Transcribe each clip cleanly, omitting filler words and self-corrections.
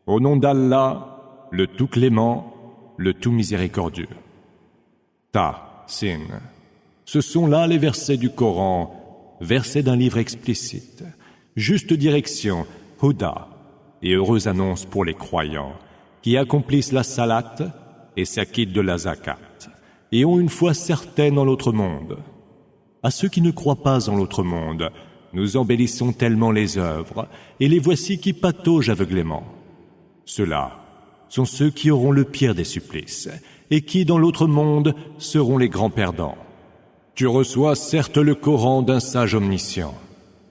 Au nom d'Allah, le tout clément, le tout miséricordieux. Ta, Sin. Ce sont là les versets du Coran, versets d'un livre explicite. Juste direction, Huda, et heureuse annonce pour les croyants, qui accomplissent la salat et s'acquittent de la zakat, et ont une foi certaine en l'autre monde. À ceux qui ne croient pas en l'autre monde, nous embellissons tellement les œuvres, et les voici qui pataugent aveuglément. Ceux-là sont ceux qui auront le pire des supplices, et qui, dans l'autre monde, seront les grands perdants. Tu reçois certes le Coran d'un sage omniscient.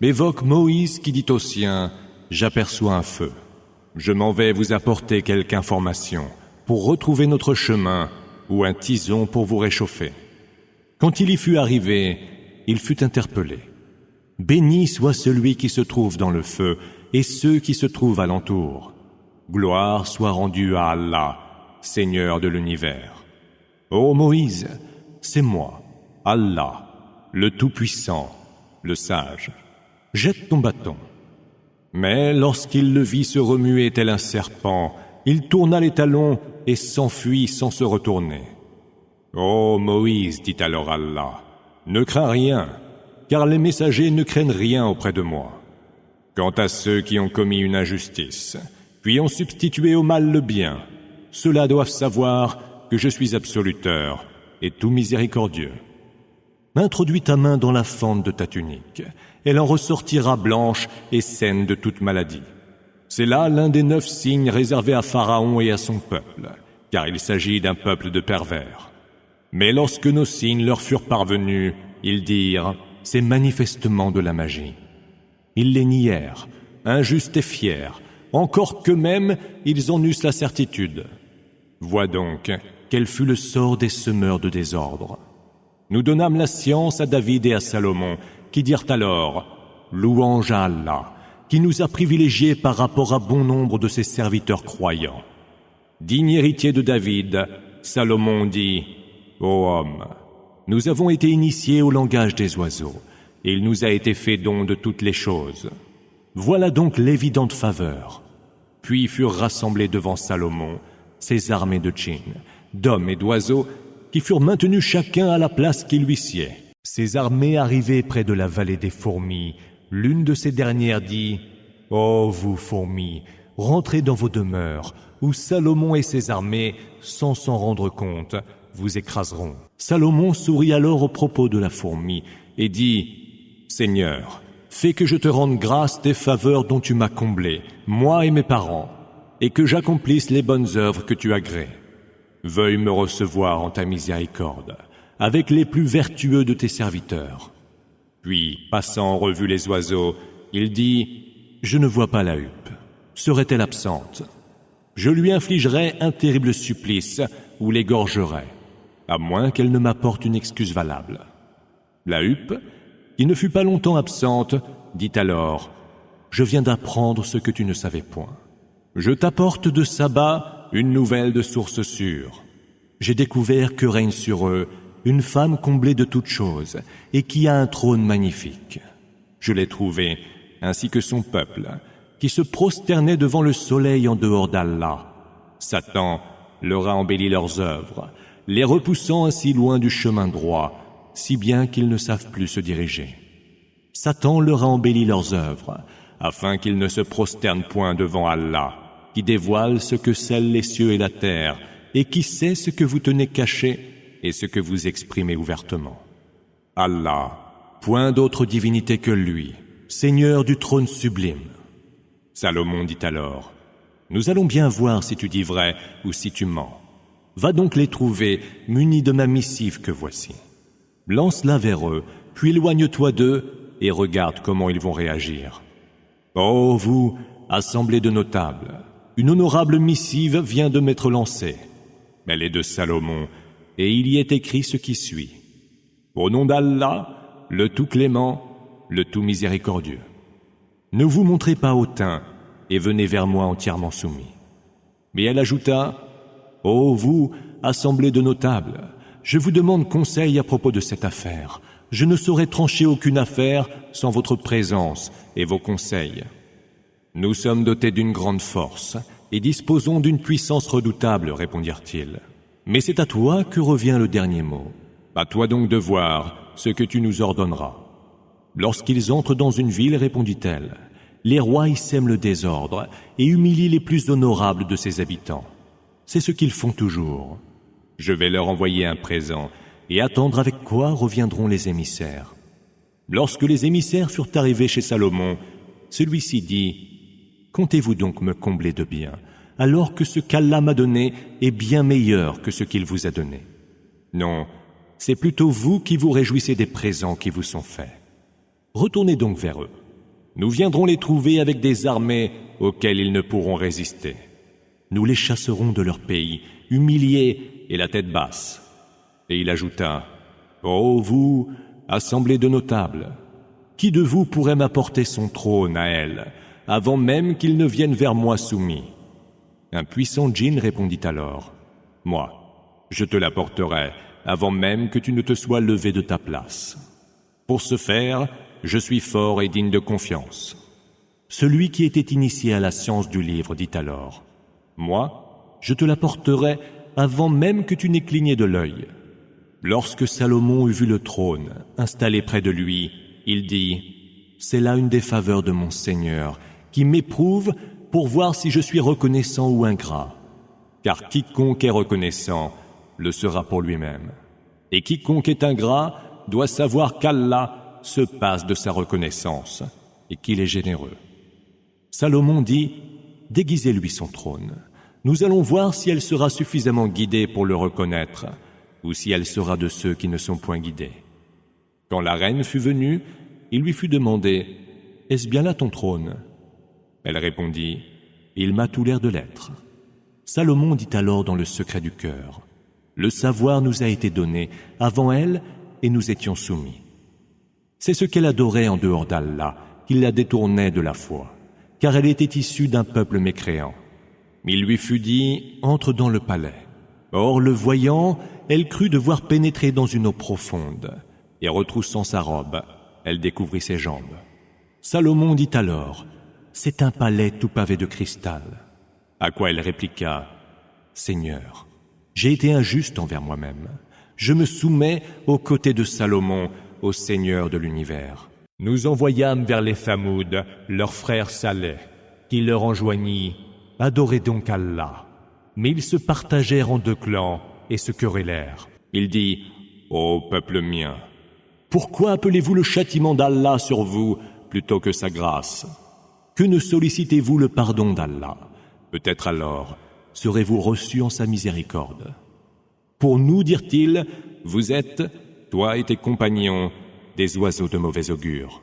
M'évoque Moïse qui dit aux siens, « J'aperçois un feu. Je m'en vais vous apporter quelque information pour retrouver notre chemin ou un tison pour vous réchauffer. » Quand il y fut arrivé, il fut interpellé. « Béni soit celui qui se trouve dans le feu et ceux qui se trouvent alentour. Gloire soit rendue à Allah, Seigneur de l'univers. Ô Moïse, c'est moi, Allah, le Tout-Puissant, le Sage. Jette ton bâton. » Mais lorsqu'il le vit se remuer tel un serpent, il tourna les talons et s'enfuit sans se retourner. « Ô Moïse, dit alors Allah, ne crains rien, car les messagers ne craignent rien auprès de moi. Quant à ceux qui ont commis une injustice, puis ont substitué au mal le bien, ceux-là doivent savoir que je suis absoluteur et tout miséricordieux. Introduis ta main dans la fente de ta tunique, elle en ressortira blanche et saine de toute maladie. C'est là l'un des 9 signes réservés à Pharaon et à son peuple, car il s'agit d'un peuple de pervers. Mais lorsque nos signes leur furent parvenus, ils dirent « C'est manifestement de la magie ». Ils les nièrent, injustes et fiers, encore qu'eux-mêmes ils en eussent la certitude. Vois donc quel fut le sort des semeurs de désordre. Nous donnâmes la science à David et à Salomon, qui dirent alors « Louange à Allah, qui nous a privilégiés par rapport à bon nombre de ses serviteurs croyants. » Digne héritier de David, Salomon dit « Ô homme, nous avons été initiés au langage des oiseaux, et il nous a été fait don de toutes les choses. Voilà donc l'évidente faveur. » Puis furent rassemblés devant Salomon ces armées de djinns, d'hommes et d'oiseaux, qui furent maintenus chacun à la place qui lui sied. Ces armées arrivées près de la vallée des fourmis, l'une de ces dernières dit « Ô vous, fourmis, rentrez dans vos demeures, où Salomon et ses armées, sans s'en rendre compte, vous écraseront. » Salomon sourit alors au propos de la fourmi et dit « Seigneur, fais que je te rende grâce des faveurs dont tu m'as comblé, moi et mes parents, et que j'accomplisse les bonnes œuvres que tu agrées. Veuille me recevoir en ta miséricorde, avec les plus vertueux de tes serviteurs. » Puis, passant en revue les oiseaux, il dit « Je ne vois pas la huppe. Serait-elle absente? Je lui infligerai un terrible supplice ou l'égorgerai, à moins qu'elle ne m'apporte une excuse valable. » La huppe, qui ne fut pas longtemps absente, dit alors « Je viens d'apprendre ce que tu ne savais point. Je t'apporte de Saba une nouvelle de source sûre. J'ai découvert que règne sur eux une femme comblée de toutes choses et qui a un trône magnifique. Je l'ai trouvée, ainsi que son peuple, qui se prosternait devant le soleil en dehors d'Allah. Satan leur a embelli leurs œuvres, les repoussant ainsi loin du chemin droit, si bien qu'ils ne savent plus se diriger. Satan leur a embelli leurs œuvres, afin qu'ils ne se prosternent point devant Allah, qui dévoile ce que scellent les cieux et la terre, et qui sait ce que vous tenez caché et ce que vous exprimez ouvertement. Allah, point d'autre divinité que lui, Seigneur du trône sublime. » Salomon dit alors, « Nous allons bien voir si tu dis vrai ou si tu mens. Va donc les trouver, munis de ma missive que voici. Lance-la vers eux, puis éloigne-toi d'eux et regarde comment ils vont réagir. Ô vous, assemblée de notables, une honorable missive vient de m'être lancée. Elle est de Salomon, et il y est écrit ce qui suit. Au nom d'Allah, le tout clément, le tout miséricordieux. Ne vous montrez pas hautain, et venez vers moi entièrement soumis. » Mais elle ajouta, « Ô vous, assemblée de notables, je vous demande conseil à propos de cette affaire. Je ne saurais trancher aucune affaire sans votre présence et vos conseils. Nous sommes dotés d'une grande force, et disposons d'une puissance redoutable, répondirent-ils. Mais c'est à toi que revient le dernier mot. À toi donc de voir ce que tu nous ordonneras. Lorsqu'ils entrent dans une ville, répondit-elle, les rois y sèment le désordre et humilient les plus honorables de ses habitants. C'est ce qu'ils font toujours. Je vais leur envoyer un présent et attendre avec quoi reviendront les émissaires. Lorsque les émissaires furent arrivés chez Salomon, celui-ci dit, « Comptez-vous donc me combler de bien, alors que ce qu'Allah m'a donné est bien meilleur que ce qu'il vous a donné. Non, c'est plutôt vous qui vous réjouissez des présents qui vous sont faits. Retournez donc vers eux. Nous viendrons les trouver avec des armées auxquelles ils ne pourront résister. Nous les chasserons de leur pays, humiliés et la tête basse. » Et il ajouta, « Ô vous, assemblée de notables, qui de vous pourrait m'apporter son trône à elle, avant même qu'il ne vienne vers moi soumis ?» Un puissant djinn répondit alors, « Moi, je te l'apporterai avant même que tu ne te sois levé de ta place. Pour ce faire, je suis fort et digne de confiance. » Celui qui était initié à la science du livre dit alors, « Moi, je te l'apporterai avant même que tu n'aies cligné de l'œil. » Lorsque Salomon eut vu le trône installé près de lui, il dit, « C'est là une des faveurs de mon Seigneur, qui m'éprouve pour voir si je suis reconnaissant ou ingrat. Car quiconque est reconnaissant le sera pour lui-même. Et quiconque est ingrat doit savoir qu'Allah se passe de sa reconnaissance et qu'il est généreux. » Salomon dit, « Déguisez-lui son trône. Nous allons voir si elle sera suffisamment guidée pour le reconnaître, ou si elle sera de ceux qui ne sont point guidés. » Quand la reine fut venue, il lui fut demandé, « Est-ce bien là ton trône ?» Elle répondit, « Il m'a tout l'air de l'être. » Salomon dit alors dans le secret du cœur, « Le savoir nous a été donné avant elle et nous étions soumis. » C'est ce qu'elle adorait en dehors d'Allah qui la détournait de la foi, car elle était issue d'un peuple mécréant. Il lui fut dit, « Entre dans le palais. » Or, le voyant, elle crut devoir pénétrer dans une eau profonde, et retroussant sa robe, elle découvrit ses jambes. Salomon dit alors, « C'est un palais tout pavé de cristal. » À quoi elle répliqua, « Seigneur, j'ai été injuste envers moi-même. Je me soumets aux côtés de Salomon, au Seigneur de l'univers. » Nous envoyâmes vers les Thamouds leur frère Saleh, qui leur enjoignit, « Adorez donc Allah. » Mais ils se partagèrent en deux clans et se querellèrent. Il dit, « Ô peuple mien, pourquoi appelez-vous le châtiment d'Allah sur vous plutôt que sa grâce? Que ne sollicitez-vous le pardon d'Allah? Peut-être alors serez-vous reçus en sa miséricorde. Pour nous, dirent-ils, vous êtes, toi et tes compagnons, des oiseaux de mauvais augure. »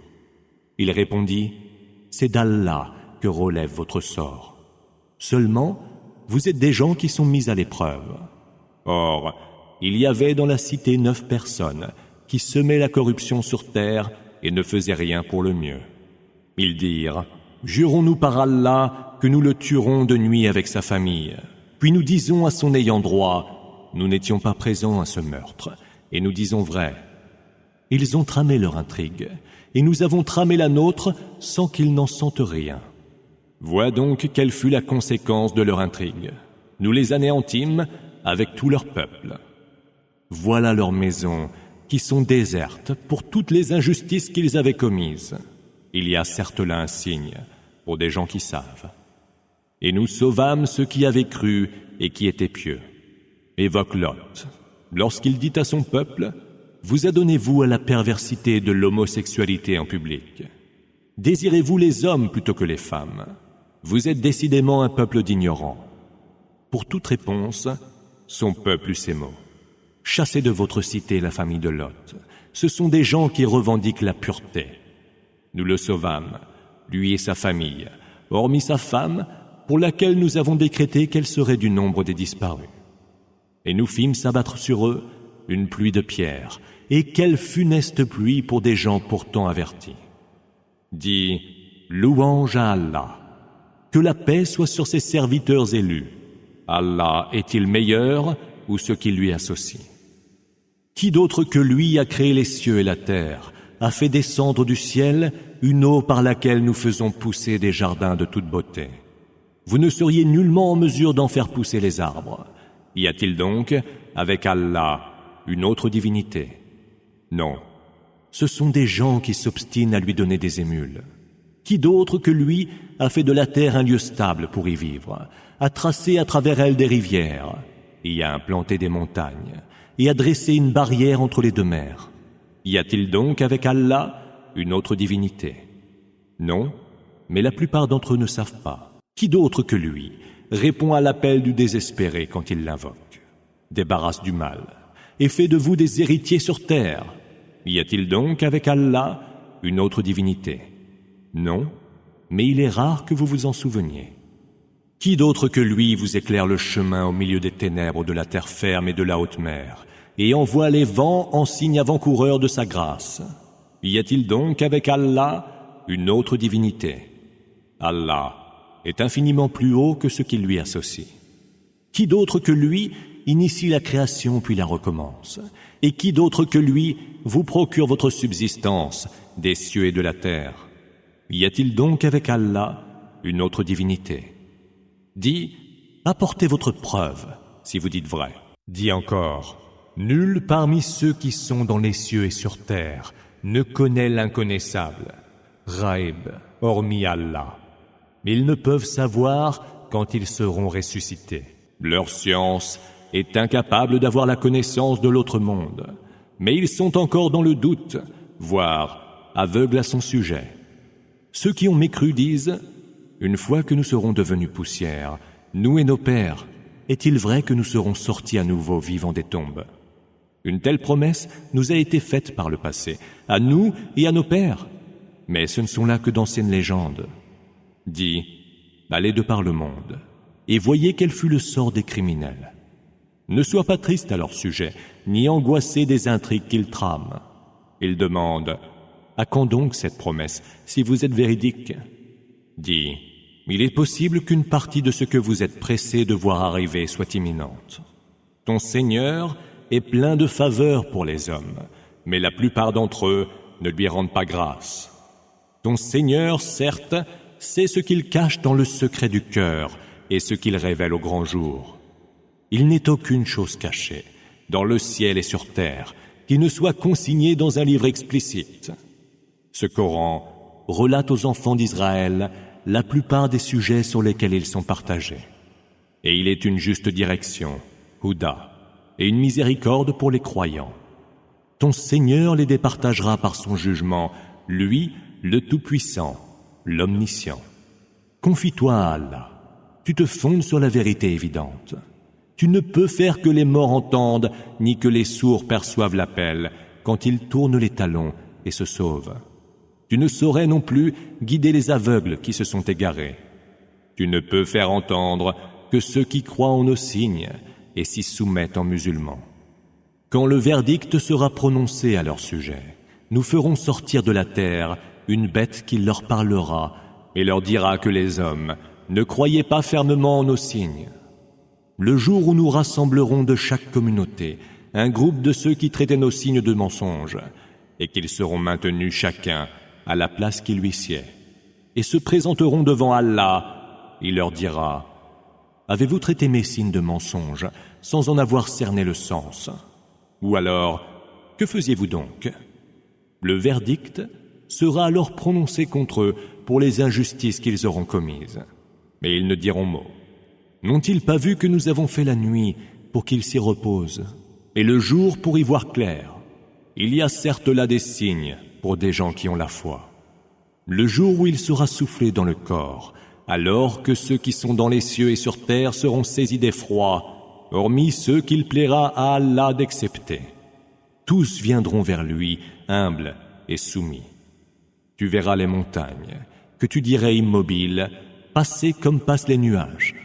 Il répondit, « C'est d'Allah que relève votre sort. Seulement, vous êtes des gens qui sont mis à l'épreuve. » Or, il y avait dans la cité 9 personnes qui semaient la corruption sur terre et ne faisaient rien pour le mieux. Ils dirent, « Jurons-nous par Allah que nous le tuerons de nuit avec sa famille. Puis nous disons à son ayant droit, nous n'étions pas présents à ce meurtre, et nous disons vrai. » Ils ont tramé leur intrigue, et nous avons tramé la nôtre sans qu'ils n'en sentent rien. Vois donc quelle fut la conséquence de leur intrigue. Nous les anéantîmes avec tout leur peuple. Voilà leurs maisons qui sont désertes pour toutes les injustices qu'ils avaient commises. Il y a certes là un signe pour des gens qui savent. Et nous sauvâmes ceux qui avaient cru et qui étaient pieux. Évoque Lot, lorsqu'il dit à son peuple, « Vous adonnez-vous à la perversité de l'homosexualité en public? Désirez-vous les hommes plutôt que les femmes? Vous êtes décidément un peuple d'ignorants. » Pour toute réponse, son peuple eut ces mots. « Chassez de votre cité la famille de Lot. Ce sont des gens qui revendiquent la pureté. » Nous le sauvâmes, lui et sa famille, hormis sa femme, pour laquelle nous avons décrété qu'elle serait du nombre des disparus. Et nous fîmes s'abattre sur eux une pluie de pierres, et quelle funeste pluie pour des gens pourtant avertis. Dis, louange à Allah, que la paix soit sur ses serviteurs élus. Allah est-il meilleur ou ceux qui lui associent? Qui d'autre que lui a créé les cieux et la terre, a fait descendre du ciel une eau par laquelle nous faisons pousser des jardins de toute beauté? Vous ne seriez nullement en mesure d'en faire pousser les arbres. Y a-t-il donc, avec Allah, une autre divinité? Non. Ce sont des gens qui s'obstinent à lui donner des émules. Qui d'autre que lui a fait de la terre un lieu stable pour y vivre, a tracé à travers elle des rivières, y a implanté des montagnes, et a dressé une barrière entre les deux mers? Y a-t-il donc avec Allah une autre divinité? Non, mais la plupart d'entre eux ne savent pas. Qui d'autre que lui répond à l'appel du désespéré quand il l'invoque, débarrasse du mal et fait de vous des héritiers sur terre? Y a-t-il donc avec Allah une autre divinité? Non, mais il est rare que vous vous en souveniez. Qui d'autre que lui vous éclaire le chemin au milieu des ténèbres de la terre ferme et de la haute mer, et envoie les vents en signe avant-coureur de sa grâce? Y a-t-il donc avec Allah une autre divinité? Allah est infiniment plus haut que ce qui lui associe. Qui d'autre que lui initie la création puis la recommence? Et qui d'autre que lui vous procure votre subsistance des cieux et de la terre? Y a-t-il donc avec Allah une autre divinité? Dis, apportez votre preuve, si vous dites vrai. Dis encore, nul parmi ceux qui sont dans les cieux et sur terre ne connaît l'inconnaissable, Ghaib, hormis Allah. Ils ne peuvent savoir quand ils seront ressuscités. Leur science est incapable d'avoir la connaissance de l'autre monde, mais ils sont encore dans le doute, voire aveugles à son sujet. Ceux qui ont mécru disent, une fois que nous serons devenus poussière, nous et nos pères, est-il vrai que nous serons sortis à nouveau vivants des tombes? Une telle promesse nous a été faite par le passé, à nous et à nos pères, mais ce ne sont là que d'anciennes légendes. Dis, allez de par le monde, et voyez quel fut le sort des criminels. Ne sois pas triste à leur sujet, ni angoissé des intrigues qu'ils trament. Ils demandent, à quand donc cette promesse, si vous êtes véridique? Dis, il est possible qu'une partie de ce que vous êtes pressé de voir arriver soit imminente. Ton Seigneur est plein de faveurs pour les hommes, mais la plupart d'entre eux ne lui rendent pas grâce. Ton Seigneur, certes, sait ce qu'il cache dans le secret du cœur et ce qu'il révèle au grand jour. Il n'est aucune chose cachée, dans le ciel et sur terre, qui ne soit consignée dans un livre explicite. Ce Coran relate aux enfants d'Israël la plupart des sujets sur lesquels ils sont partagés. Et il est une juste direction, Houda, et une miséricorde pour les croyants. Ton Seigneur les départagera par son jugement, lui, le Tout-Puissant, l'Omniscient. Confie-toi à Allah. Tu te fondes sur la vérité évidente. Tu ne peux faire que les morts entendent, ni que les sourds perçoivent l'appel, quand ils tournent les talons et se sauvent. Tu ne saurais non plus guider les aveugles qui se sont égarés. Tu ne peux faire entendre que ceux qui croient en nos signes et s'y soumettent en musulmans. Quand le verdict sera prononcé à leur sujet, nous ferons sortir de la terre une bête qui leur parlera et leur dira que les hommes ne croyaient pas fermement en nos signes. Le jour où nous rassemblerons de chaque communauté un groupe de ceux qui traitaient nos signes de mensonges, et qu'ils seront maintenus chacun à la place qui lui sied, et se présenteront devant Allah, il leur dira, « Avez-vous traité mes signes de mensonges sans en avoir cerné le sens? Ou alors, que faisiez-vous donc ?» Le verdict sera alors prononcé contre eux pour les injustices qu'ils auront commises. Mais ils ne diront mot. N'ont-ils pas vu que nous avons fait la nuit pour qu'ils s'y reposent, et le jour pour y voir clair? Il y a certes là des signes pour des gens qui ont la foi. Le jour où il sera soufflé dans le corps, alors que ceux qui sont dans les cieux et sur terre seront saisis d'effroi, hormis ceux qu'il plaira à Allah d'accepter. Tous viendront vers lui, humbles et soumis. Tu verras les montagnes, que tu dirais immobiles, passer comme passent les nuages.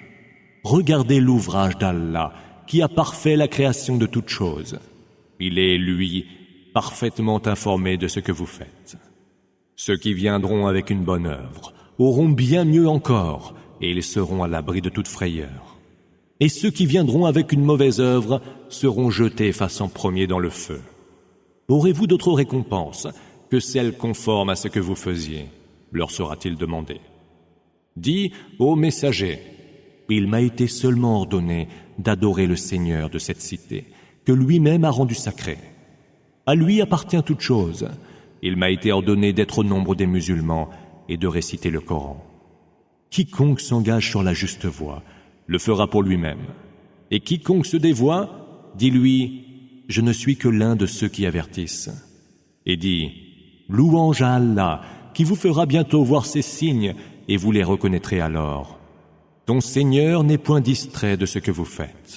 Regardez l'ouvrage d'Allah, qui a parfait la création de toutes choses. Il est, lui, parfaitement informé de ce que vous faites. Ceux qui viendront avec une bonne œuvre auront bien mieux encore, et ils seront à l'abri de toute frayeur. Et ceux qui viendront avec une mauvaise œuvre seront jetés face en premier dans le feu. Aurez-vous d'autres récompenses que celles conformes à ce que vous faisiez? Leur sera-t-il demandé. Dis ô messager, il m'a été seulement ordonné d'adorer le Seigneur de cette cité, que lui-même a rendu sacrée. À lui appartient toute chose. Il m'a été ordonné d'être au nombre des musulmans et de réciter le Coran. Quiconque s'engage sur la juste voie le fera pour lui-même. Et quiconque se dévoie, dis-lui, je ne suis que l'un de ceux qui avertissent. Et dis, louange à Allah, qui vous fera bientôt voir ces signes, et vous les reconnaîtrez alors. Ton Seigneur n'est point distrait de ce que vous faites.